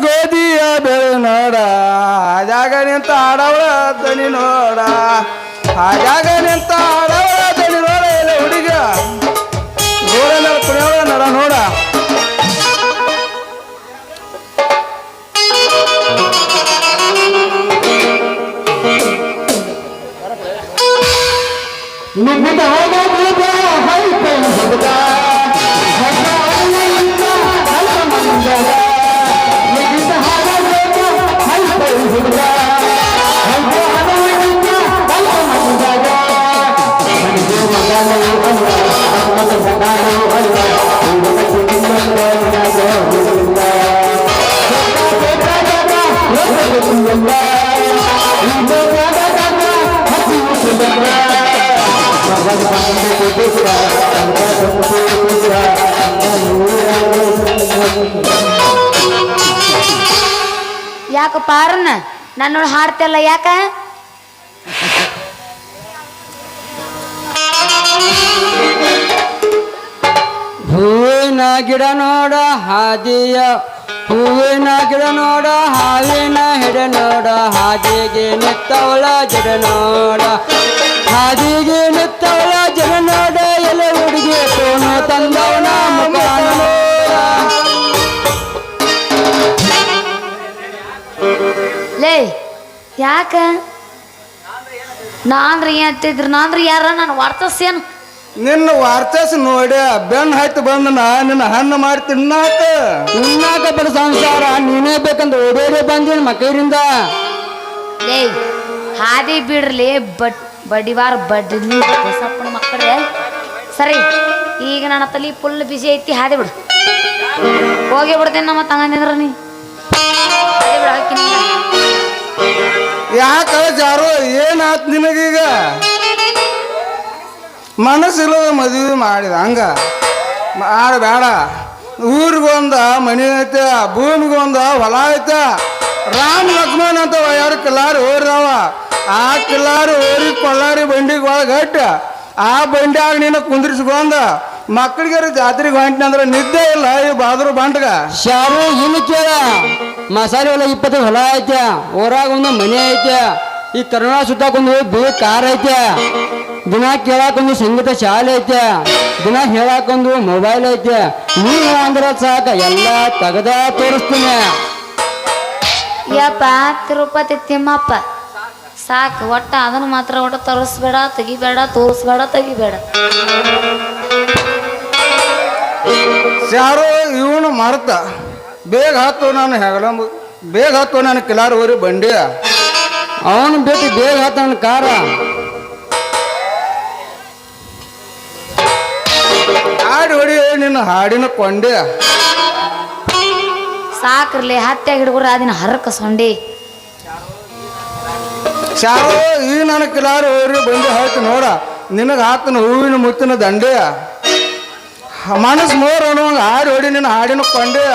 ಗೋಧಿಯ ಬೆಳೆ ನೋಡ ಹಾಜಾಗ ನಿಂತ ಆಡವಳ ದನಿ ನೋಡ ಹಾಜಾಗ ನಿಂತ ಆಡವಳ ದನಿ ನೋಡ ಎಲ್ಲ ಹುಡುಗ ಗೋಳ ಕುಣಿಯವಳ ನಡ ನೋಡ ಯಾಕಪ್ಪ ಅರುಣ ನನ್ನೋಳು ಹಾಡ್ತಿಲ್ಲ ಯಾಕ ಹೂವಿನ ಗಿಡ ನೋಡ ಹಾದಿಯ ಹೂವಿನ ಗಿಡ ನೋಡ ಹಾವಿನ ಹಿಡ ನೋಡ ಹಾದಿಗೆ ನಿತ್ತವಳ ಜಡ ನೋಡ ಹಾದಿಗೆ ನಿತ್ತವಳ ಜಡ ನೋಡ ಎಲ್ಲ ಹುಡುಗಿ ತೋನು ತಂದವನ ಮುಖ ಲೇ ಯಾಕ ನಾಂದ್ರೆ ಏನ್ ಅಂತಿದ್ರು ನಾಂದ್ರೆ ಯಾರ ನಾನು ವಾರ್ತಸ್ಯನು ನಿನ್ನ ವಾರ್ತಸ್ ನೋಡಿ ಬೆನ್ ಹತ್ತಿ ಬಂದ ನಿನ್ನ ಹಣ್ಣು ಮಾಡಿ ತಿನ್ನಾಕ ಬರ ಸಂಸಾರ ನೀನೇ ಬೇಕಂತ ಓಡೋಡಿ ಬಂದಿನ ಮಕ್ಕಳಿಂದ ಲೇ ಹಾದಿ ಬಿಡ್ರಲಿ ಬಡಿವಾರ ಬಡ್ಲಿ ಬಸಪ್ಪನ ಮಕ್ಕಳೇ ಸರಿ ಈಗ ನನ್ನ ತಲೆ ಫುಲ್ ಬಿಸಿ ಐತಿ ಹಾದಿ ಬಿಡು ಹೋಗಿ ಬಿಡ್ತೇನೆ ನಮ್ಮ ತಂಗಂದಿದ್ರ ನೀ ಹಾದಿ ಬಿಡು ಹಾಕಿ ಯಾಕ ಜಾರು ಏನಾತ್ ನಿನಗೀಗ ಮನಸ್ಸಿಲ್ಲದ ಮದುವೆ ಮಾಡಿದ ಹಂಗ ಮಾಡಬೇಡ ಊರಿಗೊಂದ ಮನೆ ಐತೆ ಭೂಮಿಗೊಂದ ಹೊಲ ಐತೆ ರಾಮ್ ಲಕ್ಷ್ಮಣ್ ಅಂತ ಎರಡು ಕಿಲ್ಲಾರಿ ಓರಿದವ ಆ ಕಿಲ್ಲಾರಿ ಓರಿ ಕೊಳ್ಳಾರಿ ಬಂಡಿಗೆ ಒಳಗೆ ಗಟ್ಟ ಆ ಬಂಡಿಯಾಗ ನೀನು ಕುಂದ್ರಿಸ್ಕೊಂಡ ಮಕ್ಕಳಿಗೆ ಜಾತ್ರೆಗೆ ಹೊಂಟಿನ ಅಂದ್ರೆ ನಿದ್ದೆ ಇಲ್ಲ ಈ ಬಾದ್ರು ಬಂಟ್ಗ ಶಾರು ಇನ್ನು ಕೇಳ ಮಸಾಲೆ ಹೊಲ 20 ಹೊಲ ಐತೆ ಊರಾಗ ಒಂದು ಮನೆ ಐತೆ ಈ ಕರುಣಾ ಸುತ್ತಾಕೊಂದು ಬೇಗ ಕಾರ್ ಐತೆ ದಿನ ಕೇಳಾಕೊಂದು ಸಂಗೀತ ಶಾಲೆ ಐತೆ ದಿನ ಹೇಳಾಕೊಂದು ಮೊಬೈಲ್ ಐತೆ ನೀವು ಅಂದ್ರೆ ಸಾಕ ಎಲ್ಲ ತೆಗದ ತೋರಿಸ್ತೀನಿ ಯಪ್ಪ ತಿರುಪತಿ ತಿಮ್ಮಪ್ಪ ಸಾಕು ಒಟ್ಟ ಅದನ್ನು ಮಾತ್ರ ಒಟ್ಟ ತೋರಿಸ್ಬೇಡ ತೆಗಿಬೇಡ ತೋರಿಸ್ಬೇಡ ತೆಗಿಬೇಡ ಯಾರು ಇವನು ಮರ್ತ ಬೇಗ ಹತ್ತು ನಾನು ಹೆಗಲಂಬ ಬೇಗ ಹತ್ತು ನಾನು ಕಿಲಾರ ಊರಿ ಬಂಡಿ ಅವನು ಬಿಟ್ಟು ಬೇಗ ಹತ್ತ ನನ್ನ ಕಾರ ಹಾಡು ಹೊಡಿ ನಿನ್ನ ಹಾಡಿನ ಕೊಂಡೆ ಸಾಕ್ರಲಿ ಹತ್ಯಾಗ ಹಿಡ್ಕೊರ ಅದಿನ ಹರಕ ಸೊಂಡಿ ಶಾರು ಈ ನನ್ನ ಕಿಲಾರ ಊರಿ ಬಂಡಿ ಹಾಯ್ತು ನೋಡ ನಿನಗೆ ಹಾಕ್ತನ ಹೂವಿನ ಮುತ್ತಿನ ದಂಡೆ ಮನಸ್ಸು ಮೋರ್ ಅನ್ನುವಂಗ ಹಾಡು ಹೊಡಿ ನಿನ್ನ ಹಾಡಿನ ಕೊಂಡೆ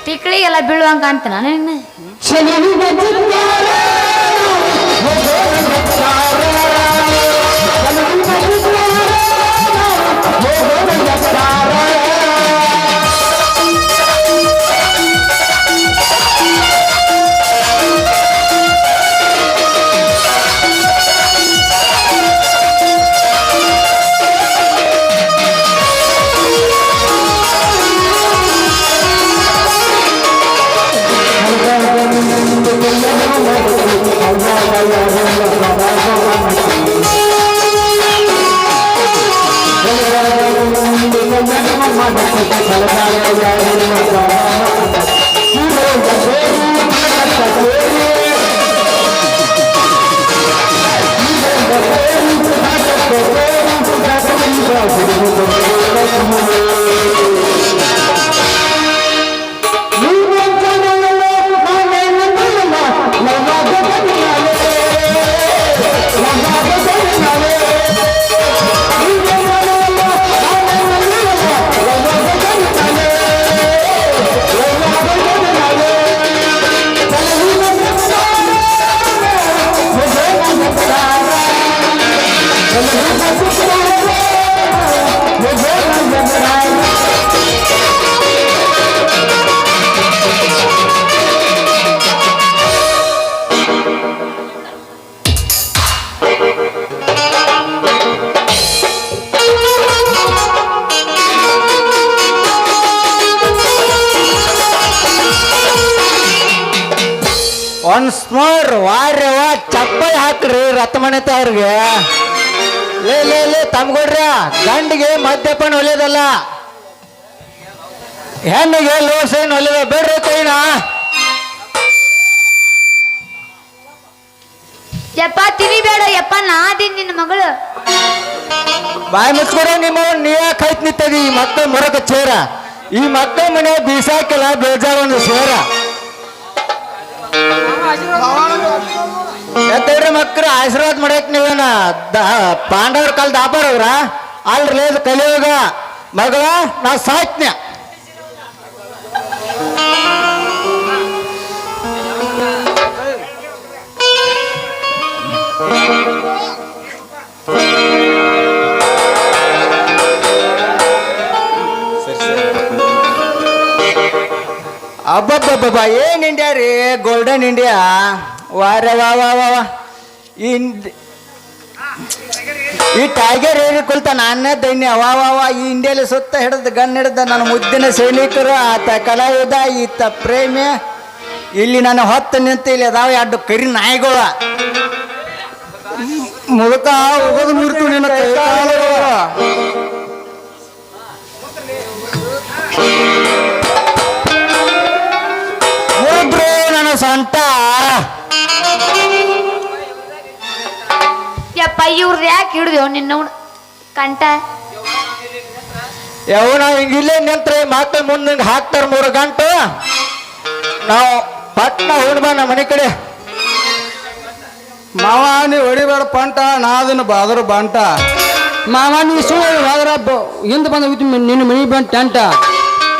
ತಿಕ್ಳಿಗೆಲ್ಲ ಬೀಳುವಂಗ ಅಂತ ನಾನು ಇನ್ನು ಒನ್ಸ್ ಮೋರ್ ವಾರ್ಯವ ಚಪ್ಪಲಿ ಹಾಕ್ರಿ ರತ್ಮಣತೆ ಅವ್ರಿಗೆ ಲೇ ಲೇ ಲೇ ತಮ್ಗೊಡ್ರ ಗಂಡಿಗೆ ಮದ್ಯಪಾನ ಒಳ್ಳೇದಲ್ಲ ಹೆಣ್ಣಿಗೆ ಲೋಸೇನ್ ಒಳ್ಳೇದ ಬೇಡ್ರಿ ಕೈನ ಯಪ್ಪ ತಿನಿಬೇಡ ಯಪ್ಪ ನಾದಿನ್ ನಿನ್ನ ಮಗಳು ಬಾಯಿ ಮುಚ್ಕೊಡ ನಿಮ್ಮ ನೀ ಯಾಕೆ ಹೈತ್ ನಿಂತದಿ ಈ ಮಕ್ಕಳ ಮೊರಕ ಚೇರ ಈ ಮಕ್ಕಳ ಮನೆ ಬೀಸಾಕಿಲ್ಲ ಬೇಜಾರ ಒಂದು ಸೇರ ಎತ್ತೇಳ್ರಿ ಮಕ್ಕಳು ಆಶೀರ್ವಾದ ಮಾಡಕ್ ನೀವೇನ ಪಾಂಡವ್ರ ಕಾಲ ದಾಪಾರವ್ರ ಅಲ್ರಿ ಕಲಿಯೋಗ ಮಗಳ ನಾ ಸಾಕ್ನ್ಯ ಅಬ್ಬಬ್ಬಬ್ಬ ಏನ್ ಇಂಡಿಯಾ ರೀ ಗೋಲ್ಡನ್ ಇಂಡಿಯಾ ವಾರ ವಾ ವಾ ವಾ ವಾ ಈ ಟೈಗರ್ ಏರಿ ಕುಲ್ತ ನಾನೇ ದೈನ್ಯ ವಾ ವಾ ವಾ ಈ ಇಂಡಿಯಲ್ಲಿ ಸುತ್ತ ಹಿಡಿದು ಗನ್ ಹಿಡ್ದ ನನ್ನ ಮುದ್ದಿನ ಸೈನಿಕರು ಆತ ಕಲಾವಿದ ಈತ ಪ್ರೇಮಿ ಇಲ್ಲಿ ನಾನು ಹೊತ್ತು ನಿಂತು ಇಲ್ಲಿ ಅದಾವ ಎರಡು ಕರಿ ನಾಯಿಗಳ ಮುದುಕ ಹೋಗೋದು ಮುರಿತು ನಿನ್ನ ಕೈ ಕಾಲುಗಳ. ಒಬ್ರು ನನ್ನ ಸ್ವಂತ ಯಪ್ಪ ಇವ್ರದ್ದು ಯಾಕೆ ಹಿಡಿದೇವ್ ನಿನ್ನ ಕಂಠ ಯಾವ ನಾವು ಹಿಂಗಿಲ್ಲೇ ನಿಂತ್ರೆ ಮಕ್ಕಳು ಮುಂದೆ ಹಾಕ್ತಾರ 3 ಗಂಟೆ ನಾವು ಪಟ್ನ ಹುಡ್ಬ ನಮ್ಮ ಮನೆ ಕಡೆ ಮಾವ ನೀ ಹೊಡಿಬೇಡ ಪಂಟ ನಾದನ್ನ ಬಾದರು ಬಂಟ ಮಾವ ನೀ ಸುಳ್ಳು ಹೋದ್ರ ಹಿಂದೆ ಬಂದ ನಿನ್ನ ಮನೆ ಬಂದು ಟೆಂಟ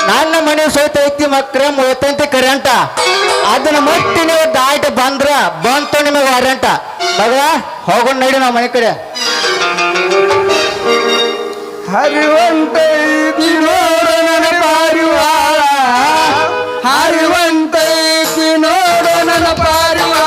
ನನ್ನ ಮನೆ ಸೋತೈತಿ ಮಕ್ರ ಮೂವತ್ತಂತೆ ಕರೆಂಟ ಅದನ್ನ ಮುಟ್ಟಿ ನೀವು ದಾಟಿ ಬಂದ್ರ ಬಂತು ನಿಮಗೆ ವಾರಂಟ ಮಗ ಹೋಗೋಣ ನಡಿ ನಾವು ಮನೆ ಕಡೆ ಹರಿವಂತೈತಿ ನೋಡು ನನ್ನ ಪಾರಿವಾಳ ಹರಿವಂತೈತಿ ನೋಡು ನನ್ನ ಪಾರಿವಾಳ